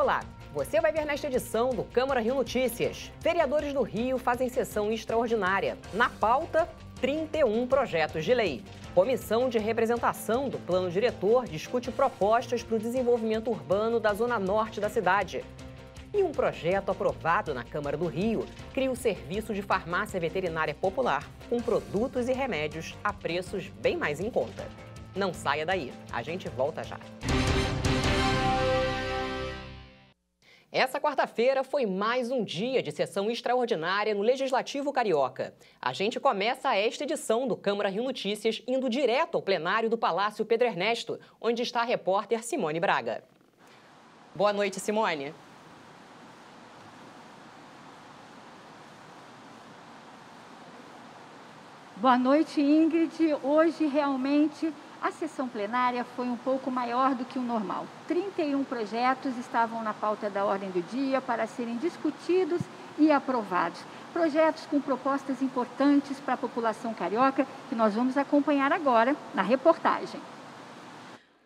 Olá, você vai ver nesta edição do Câmara Rio Notícias. Vereadores do Rio fazem sessão extraordinária. Na pauta, 31 projetos de lei. Comissão de Representação do Plano Diretor discute propostas para o desenvolvimento urbano da zona norte da cidade. E um projeto aprovado na Câmara do Rio cria o serviço de farmácia veterinária popular com produtos e remédios a preços bem mais em conta. Não saia daí, a gente volta já. Essa quarta-feira foi mais um dia de sessão extraordinária no Legislativo Carioca. A gente começa esta edição do Câmara Rio Notícias indo direto ao plenário do Palácio Pedro Ernesto, onde está a repórter Simone Braga. Boa noite, Simone. Boa noite, Ingrid. Hoje, realmente, a sessão plenária foi um pouco maior do que o normal. 31 projetos estavam na pauta da ordem do dia para serem discutidos e aprovados. Projetos com propostas importantes para a população carioca, que nós vamos acompanhar agora na reportagem.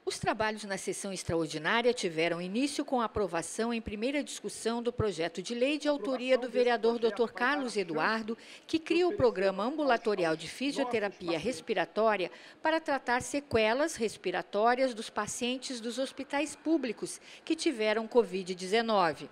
Os trabalhos na sessão extraordinária tiveram início com a aprovação em primeira discussão do projeto de lei de autoria do vereador Dr. Carlos Eduardo, que cria o programa ambulatorial de fisioterapia respiratória para tratar sequelas respiratórias dos pacientes dos hospitais públicos que tiveram Covid-19.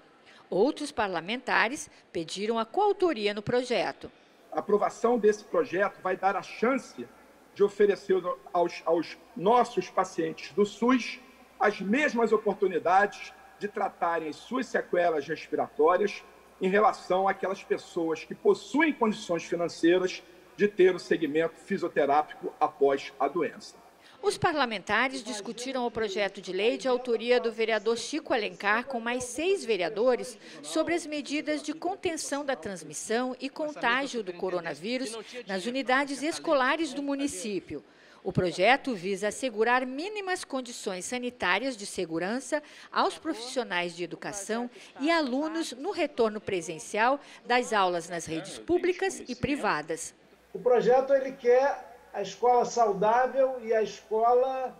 Outros parlamentares pediram a coautoria no projeto. A aprovação desse projeto vai dar a chance de oferecer aos nossos pacientes do SUS as mesmas oportunidades de tratarem as suas sequelas respiratórias em relação àquelas pessoas que possuem condições financeiras de ter o segmento fisioterápico após a doença. Os parlamentares discutiram o projeto de lei de autoria do vereador Chico Alencar com mais 6 vereadores sobre as medidas de contenção da transmissão e contágio do coronavírus nas unidades escolares do município. O projeto visa assegurar mínimas condições sanitárias de segurança aos profissionais de educação e alunos no retorno presencial das aulas nas redes públicas e privadas. O projeto ele quer a escola saudável e a escola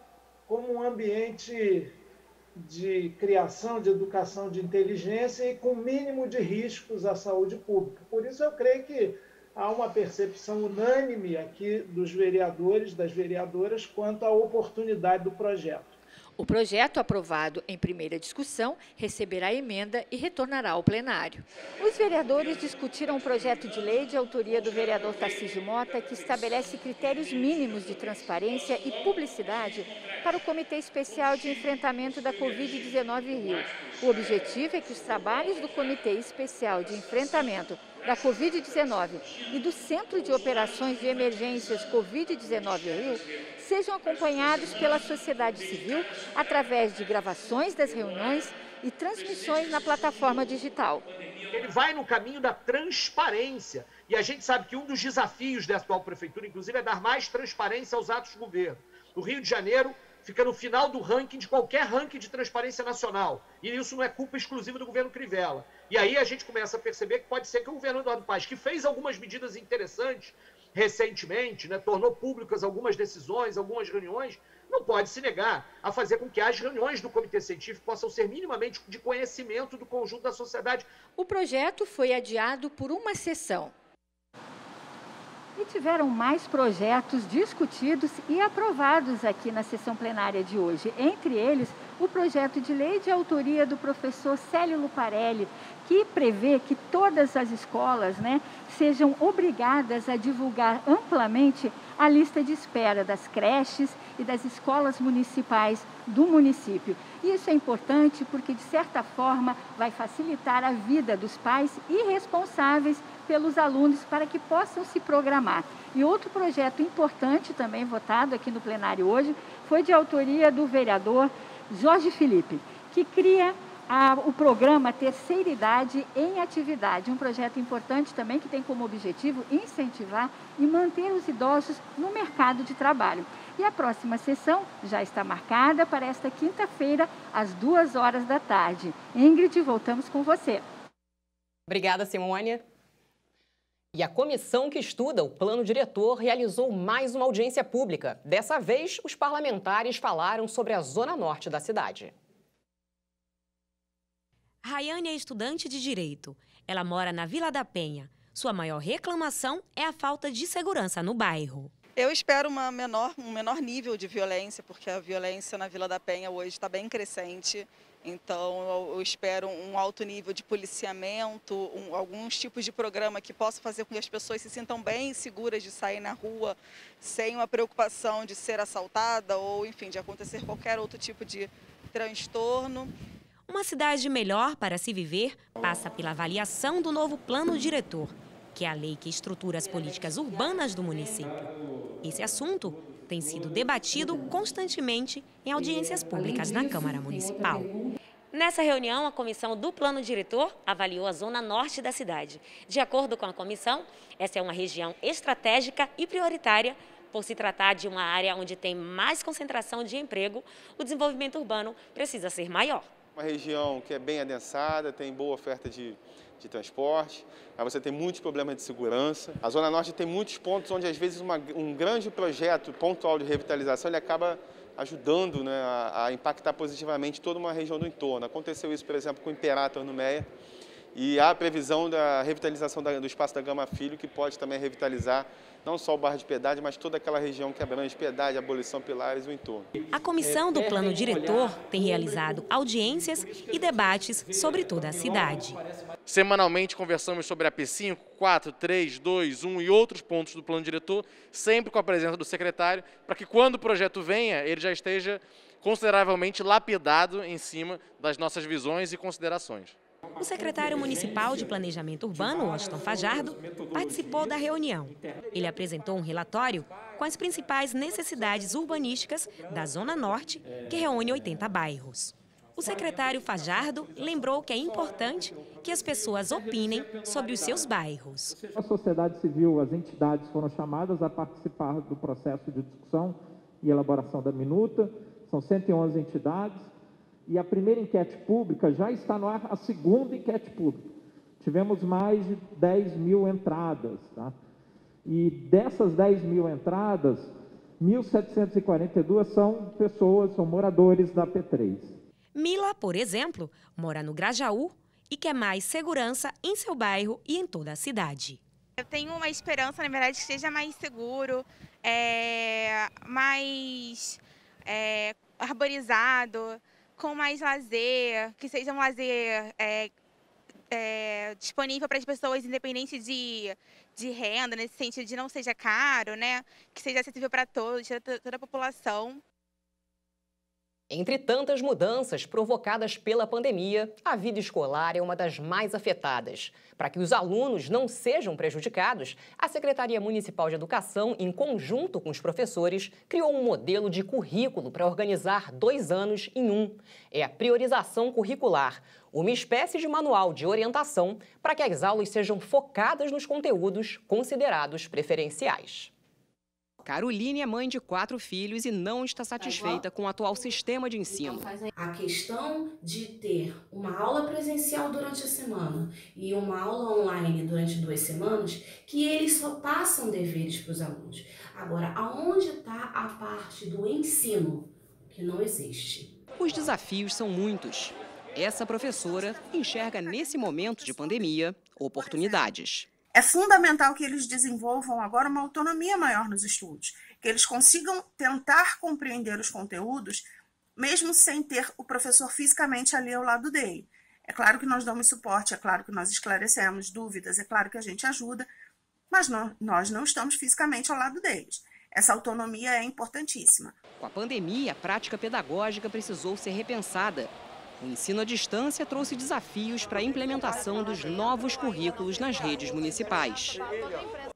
como um ambiente de criação, de educação, de inteligência e com mínimo de riscos à saúde pública. Por isso eu creio que há uma percepção unânime aqui dos vereadores, das vereadoras, quanto à oportunidade do projeto. O projeto, aprovado em primeira discussão, receberá emenda e retornará ao plenário. Os vereadores discutiram um projeto de lei de autoria do vereador Tarcísio Mota, que estabelece critérios mínimos de transparência e publicidade para o Comitê Especial de Enfrentamento da Covid-19 Rio. O objetivo é que os trabalhos do Comitê Especial de Enfrentamento da Covid-19 e do Centro de Operações de Emergências Covid-19 Rio sejam acompanhados pela sociedade civil através de gravações das reuniões e transmissões na plataforma digital. Ele vai no caminho da transparência. E a gente sabe que um dos desafios da atual prefeitura, inclusive, é dar mais transparência aos atos de governo. O Rio de Janeiro fica no final do ranking de qualquer ranking de transparência nacional. E isso não é culpa exclusiva do governo Crivella. E aí a gente começa a perceber que pode ser que o governo Eduardo Paes, que fez algumas medidas interessantes recentemente, tornou públicas algumas decisões, algumas reuniões, não pode se negar a fazer com que as reuniões do Comitê Científico possam ser minimamente de conhecimento do conjunto da sociedade. O projeto foi adiado por uma sessão. E tiveram mais projetos discutidos e aprovados aqui na sessão plenária de hoje. Entre eles, o projeto de lei de autoria do professor Célio Luparelli, que prevê que todas as escolas, sejam obrigadas a divulgar amplamente a lista de espera das creches e das escolas municipais do município. Isso é importante porque, de certa forma, vai facilitar a vida dos pais e responsáveis pelos alunos para que possam se programar. E outro projeto importante, também votado aqui no plenário hoje, foi de autoria do vereador Jorge Felipe, que cria o programa Terceira Idade em Atividade, um projeto importante também que tem como objetivo incentivar e manter os idosos no mercado de trabalho. E a próxima sessão já está marcada para esta quinta-feira, às 14h. Ingrid, voltamos com você. Obrigada, Simone. E a comissão que estuda o plano diretor realizou mais uma audiência pública. Dessa vez, os parlamentares falaram sobre a zona norte da cidade. Rayane é estudante de Direito. Ela mora na Vila da Penha. Sua maior reclamação é a falta de segurança no bairro. Eu espero um menor nível de violência, porque a violência na Vila da Penha hoje está bem crescente. Então, eu espero um alto nível de policiamento, alguns tipos de programa que possa fazer com que as pessoas se sintam bem seguras de sair na rua, sem uma preocupação de ser assaltada ou, enfim, de acontecer qualquer outro tipo de transtorno. Uma cidade melhor para se viver passa pela avaliação do novo plano diretor, que é a lei que estrutura as políticas urbanas do município. Esse assunto tem sido debatido constantemente em audiências públicas na Câmara Municipal. Nessa reunião, a comissão do plano diretor avaliou a zona norte da cidade. De acordo com a comissão, essa é uma região estratégica e prioritária. Por se tratar de uma área onde tem mais concentração de emprego, o desenvolvimento urbano precisa ser maior. Uma região que é bem adensada, tem boa oferta de transporte, aí você tem muitos problemas de segurança. A Zona Norte tem muitos pontos onde, às vezes, um grande projeto pontual de revitalização ele acaba ajudando, né, a impactar positivamente toda uma região do entorno. Aconteceu isso, por exemplo, com o Imperator no Meia, e há a previsão da revitalização do espaço da Gama Filho, que pode também revitalizar não só o bairro de Piedade, mas toda aquela região que abrange Piedade, Abolição, Pilares e o entorno. A comissão do plano diretor tem realizado audiências e debates sobre toda a cidade. Semanalmente conversamos sobre a P5, 4, 3, 2, 1 e outros pontos do plano diretor, sempre com a presença do secretário, para que quando o projeto venha, ele já esteja consideravelmente lapidado em cima das nossas visões e considerações. O secretário municipal de Planejamento Urbano, Washington Fajardo, participou da reunião. Ele apresentou um relatório com as principais necessidades urbanísticas da Zona Norte, que reúne 80 bairros. O secretário Fajardo lembrou que é importante que as pessoas opinem sobre os seus bairros. A sociedade civil, as entidades foram chamadas a participar do processo de discussão e elaboração da minuta. São 111 entidades. E a primeira enquete pública já está no ar, a segunda enquete pública. Tivemos mais de 10 mil entradas. Tá? E dessas 10 mil entradas, 1.742 são pessoas, são moradores da P3. Mila, por exemplo, mora no Grajaú e quer mais segurança em seu bairro e em toda a cidade. Eu tenho uma esperança, na verdade, que seja mais seguro, mais arborizado, com mais lazer, que seja um lazer disponível para as pessoas, independente de renda, nesse sentido de não seja caro, né? Que seja acessível para todos, toda a população. Entre tantas mudanças provocadas pela pandemia, a vida escolar é uma das mais afetadas. Para que os alunos não sejam prejudicados, a Secretaria Municipal de Educação, em conjunto com os professores, criou um modelo de currículo para organizar 2 anos em um. É a priorização curricular, uma espécie de manual de orientação para que as aulas sejam focadas nos conteúdos considerados preferenciais. Caroline é mãe de 4 filhos e não está satisfeita com o atual sistema de ensino. A questão de ter uma aula presencial durante a semana e uma aula online durante 2 semanas, que eles só passam deveres para os alunos. Agora, aonde está a parte do ensino que não existe? Os desafios são muitos. Essa professora enxerga nesse momento de pandemia oportunidades. É fundamental que eles desenvolvam agora uma autonomia maior nos estudos, que eles consigam tentar compreender os conteúdos, mesmo sem ter o professor fisicamente ali ao lado dele. É claro que nós damos suporte, é claro que nós esclarecemos dúvidas, é claro que a gente ajuda, mas nós não estamos fisicamente ao lado deles. Essa autonomia é importantíssima. Com a pandemia, a prática pedagógica precisou ser repensada. O ensino à distância trouxe desafios para a implementação dos novos currículos nas redes municipais.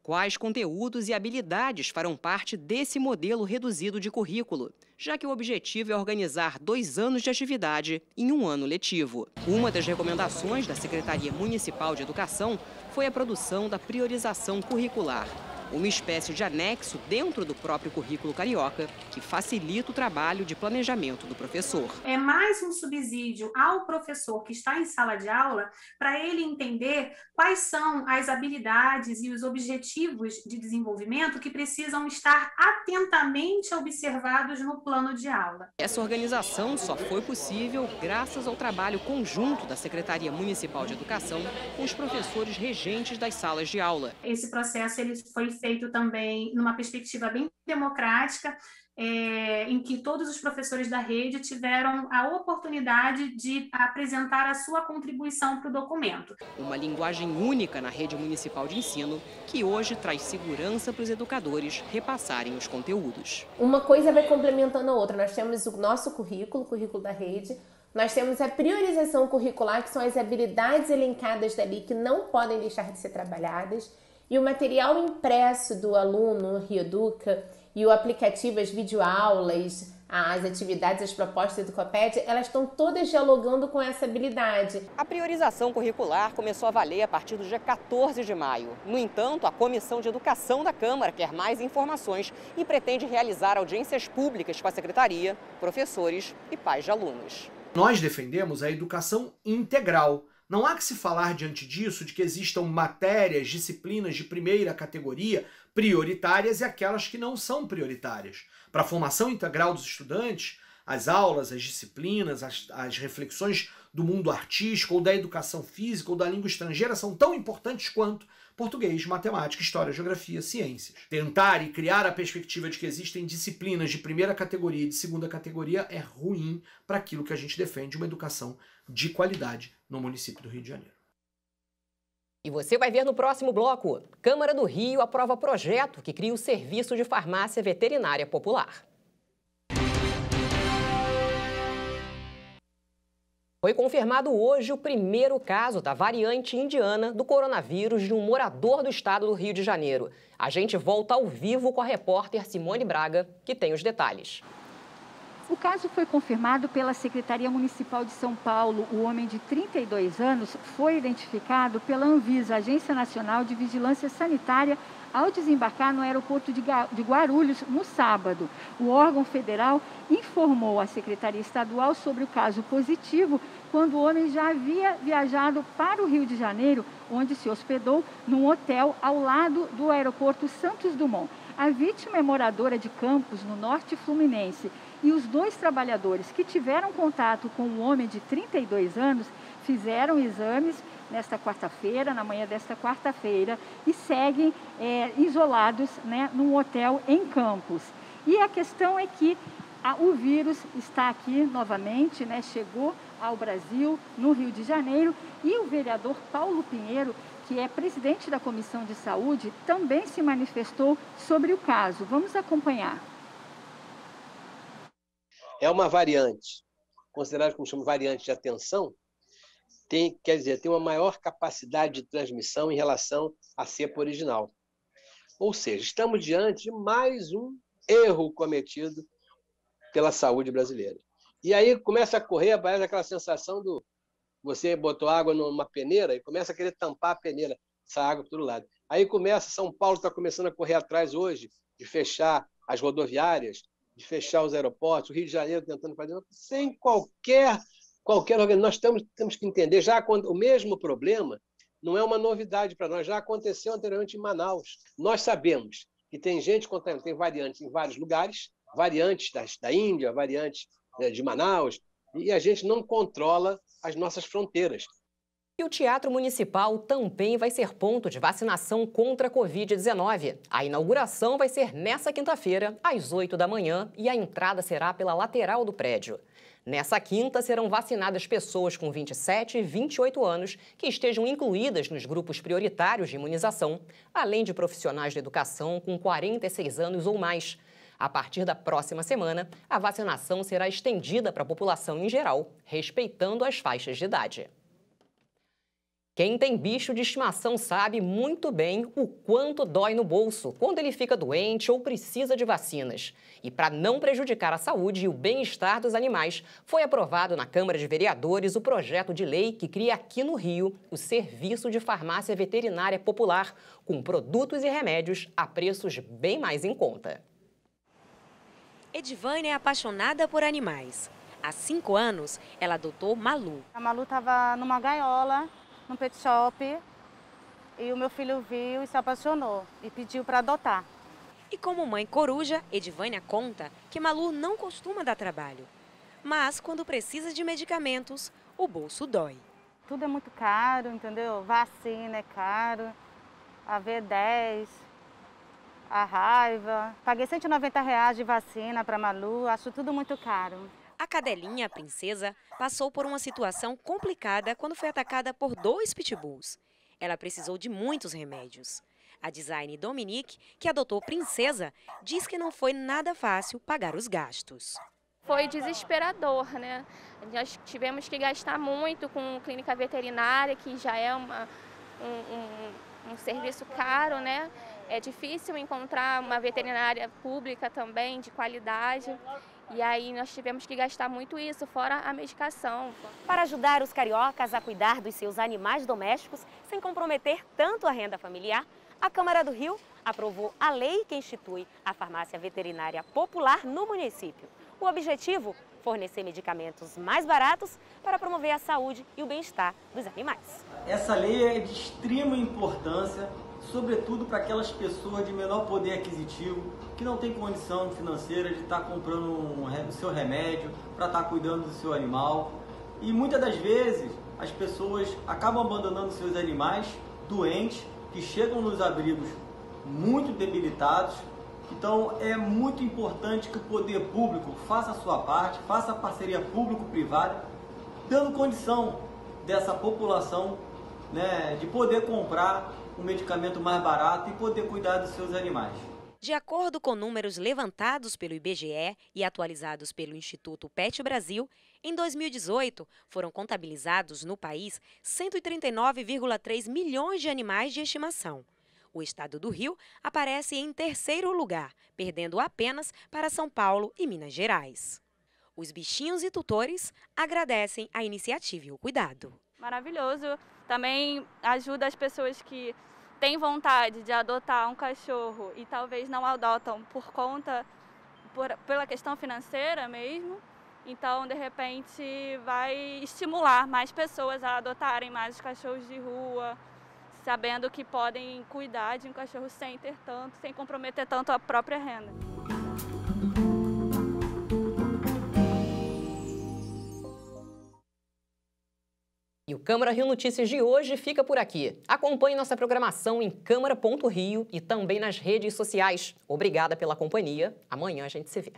Quais conteúdos e habilidades farão parte desse modelo reduzido de currículo, já que o objetivo é organizar 2 anos de atividade em um ano letivo? Uma das recomendações da Secretaria Municipal de Educação foi a produção da priorização curricular. uma espécie de anexo dentro do próprio currículo carioca, que facilita o trabalho de planejamento do professor. É mais um subsídio ao professor que está em sala de aula para ele entender quais são as habilidades e os objetivos de desenvolvimento que precisam estar atentamente observados no plano de aula. Essa organização só foi possível graças ao trabalho conjunto da Secretaria Municipal de Educação com os professores regentes das salas de aula. Esse processo ele foi feito também numa perspectiva bem democrática, em que todos os professores da rede tiveram a oportunidade de apresentar a sua contribuição para o documento. Uma linguagem única na rede municipal de ensino, que hoje traz segurança para os educadores repassarem os conteúdos. Uma coisa vai complementando a outra. Nós temos o nosso currículo, o currículo da rede, nós temos a priorização curricular, que são as habilidades elencadas dali que não podem deixar de ser trabalhadas, e o material impresso do aluno Rioeduca e o aplicativo, as videoaulas, as atividades, as propostas do Coped, elas estão todas dialogando com essa habilidade. A priorização curricular começou a valer a partir do dia 14 de maio. No entanto, a Comissão de Educação da Câmara quer mais informações e pretende realizar audiências públicas com a Secretaria, professores e pais de alunos. Nós defendemos a educação integral. Não há que se falar diante disso de que existam matérias, disciplinas de primeira categoria prioritárias e aquelas que não são prioritárias. Para a formação integral dos estudantes, as aulas, as disciplinas, as reflexões do mundo artístico ou da educação física ou da língua estrangeira são tão importantes quanto português, matemática, história, geografia, ciências. Tentar e criar a perspectiva de que existem disciplinas de primeira categoria e de segunda categoria é ruim para aquilo que a gente defende, uma educação de qualidade no município do Rio de Janeiro. E você vai ver no próximo bloco. Câmara do Rio aprova projeto que cria o serviço de farmácia veterinária popular. Foi confirmado hoje o primeiro caso da variante indiana do coronavírus de um morador do estado do Rio de Janeiro. A gente volta ao vivo com a repórter Simone Braga, que tem os detalhes. O caso foi confirmado pela Secretaria Municipal de São Paulo. O homem de 32 anos foi identificado pela Anvisa, Agência Nacional de Vigilância Sanitária, ao desembarcar no aeroporto de Guarulhos no sábado. O órgão federal informou a Secretaria Estadual sobre o caso positivo quando o homem já havia viajado para o Rio de Janeiro, onde se hospedou num hotel ao lado do aeroporto Santos Dumont. A vítima é moradora de Campos, no norte fluminense, e os dois trabalhadores que tiveram contato com o homem de 32 anos fizeram exames nesta quarta-feira, na manhã desta quarta-feira, e seguem isolados, num hotel em Campos. E a questão é que o vírus está aqui novamente, chegou ao Brasil, no Rio de Janeiro, e o vereador Paulo Pinheiro, que é presidente da Comissão de Saúde, também se manifestou sobre o caso. Vamos acompanhar. É uma variante, considerada como chama variante de atenção, tem uma maior capacidade de transmissão em relação à cepa original. Ou seja, estamos diante de mais um erro cometido pela saúde brasileira. E aí começa a correr, aparece aquela sensação do você botou água numa peneira e começa a querer tampar a peneira, essa água por todo lado. Aí São Paulo está começando a correr atrás hoje de fechar as rodoviárias, de fechar os aeroportos, o Rio de Janeiro tentando fazer, sem qualquer organização. Nós temos que entender, o mesmo problema não é uma novidade para nós, já aconteceu anteriormente em Manaus. Nós sabemos que tem gente contaminada, tem variantes em vários lugares, variantes da Índia, variantes de Manaus, e a gente não controla as nossas fronteiras. E o Teatro Municipal também vai ser ponto de vacinação contra a Covid-19. A inauguração vai ser nesta quinta-feira, às 8 da manhã, e a entrada será pela lateral do prédio. Nessa quinta, serão vacinadas pessoas com 27 e 28 anos que estejam incluídas nos grupos prioritários de imunização, além de profissionais da educação com 46 anos ou mais. A partir da próxima semana, a vacinação será estendida para a população em geral, respeitando as faixas de idade. Quem tem bicho de estimação sabe muito bem o quanto dói no bolso quando ele fica doente ou precisa de vacinas. E para não prejudicar a saúde e o bem-estar dos animais, foi aprovado na Câmara de Vereadores o projeto de lei que cria aqui no Rio o Serviço de Farmácia Veterinária Popular, com produtos e remédios a preços bem mais em conta. Edivânia é apaixonada por animais. Há 5 anos, ela adotou Malu. A Malu estava numa gaiola, no pet shop, e o meu filho viu e se apaixonou e pediu para adotar. E como mãe coruja, Edivânia conta que Malu não costuma dar trabalho. Mas quando precisa de medicamentos, o bolso dói. Tudo é muito caro, entendeu? Vacina é caro, a V10, a raiva. Paguei R$190 de vacina para Malu, acho tudo muito caro. A cadelinha, a princesa, passou por uma situação complicada quando foi atacada por 2 pitbulls. Ela precisou de muitos remédios. A designer Dominique, que adotou Princesa, diz que não foi nada fácil pagar os gastos. Foi desesperador, né? Nós tivemos que gastar muito com clínica veterinária, que já é um serviço caro, né? É difícil encontrar uma veterinária pública também, de qualidade. E aí nós tivemos que gastar muito isso, fora a medicação. Para ajudar os cariocas a cuidar dos seus animais domésticos, sem comprometer tanto a renda familiar, a Câmara do Rio aprovou a lei que institui a farmácia veterinária popular no município. O objetivo? Fornecer medicamentos mais baratos para promover a saúde e o bem-estar dos animais. Essa lei é de extrema importância, sobretudo para aquelas pessoas de menor poder aquisitivo, que não tem condição financeira de estar comprando o seu remédio, para estar cuidando do seu animal. E muitas das vezes as pessoas acabam abandonando seus animais doentes, que chegam nos abrigos muito debilitados. Então é muito importante que o poder público faça a sua parte, faça a parceria público-privada, dando condição dessa população, né, de poder comprar um medicamento mais barato e poder cuidar dos seus animais. De acordo com números levantados pelo IBGE e atualizados pelo Instituto Pet Brasil, em 2018 foram contabilizados no país 139,3 milhões de animais de estimação. O estado do Rio aparece em 3º lugar, perdendo apenas para São Paulo e Minas Gerais. Os bichinhos e tutores agradecem a iniciativa e o cuidado. Maravilhoso. Também ajuda as pessoas que têm vontade de adotar um cachorro e talvez não adotam pela questão financeira mesmo. Então, de repente, vai estimular mais pessoas a adotarem mais os cachorros de rua, sabendo que podem cuidar de um cachorro sem comprometer tanto a própria renda. E o Câmara Rio Notícias de hoje fica por aqui. Acompanhe nossa programação em câmara.rio e também nas redes sociais. Obrigada pela companhia. Amanhã a gente se vê.